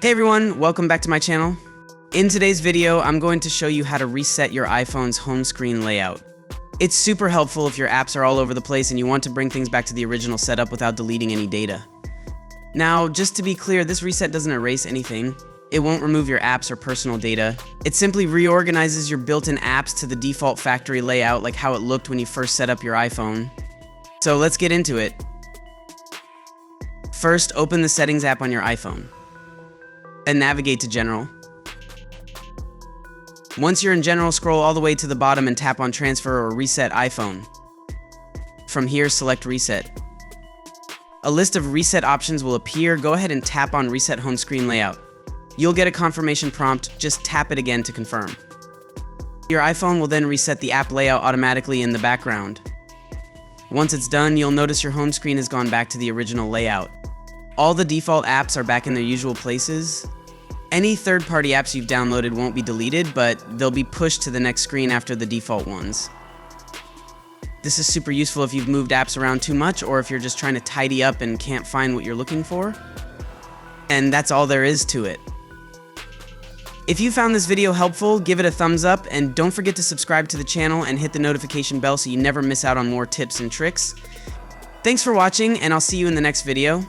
Hey everyone, welcome back to my channel. In today's video, I'm going to show you how to reset your iPhone's home screen layout. It's super helpful if your apps are all over the place and you want to bring things back to the original setup without deleting any data. Now, just to be clear, this reset doesn't erase anything. It won't remove your apps or personal data. It simply reorganizes your built-in apps to the default factory layout like how it looked when you first set up your iPhone. So let's get into it. First, open the Settings app on your iPhone. Then navigate to General. Once you're in General, scroll all the way to the bottom and tap on Transfer or Reset iPhone. From here, select Reset. A list of reset options will appear. Go ahead and tap on Reset Home Screen Layout. You'll get a confirmation prompt. Just tap it again to confirm. Your iPhone will then reset the app layout automatically in the background. Once it's done, you'll notice your home screen has gone back to the original layout. All the default apps are back in their usual places. Any third-party apps you've downloaded won't be deleted, but they'll be pushed to the next screen after the default ones. This is super useful if you've moved apps around too much or if you're just trying to tidy up and can't find what you're looking for. And that's all there is to it. If you found this video helpful, give it a thumbs up and don't forget to subscribe to the channel and hit the notification bell so you never miss out on more tips and tricks. Thanks for watching, and I'll see you in the next video.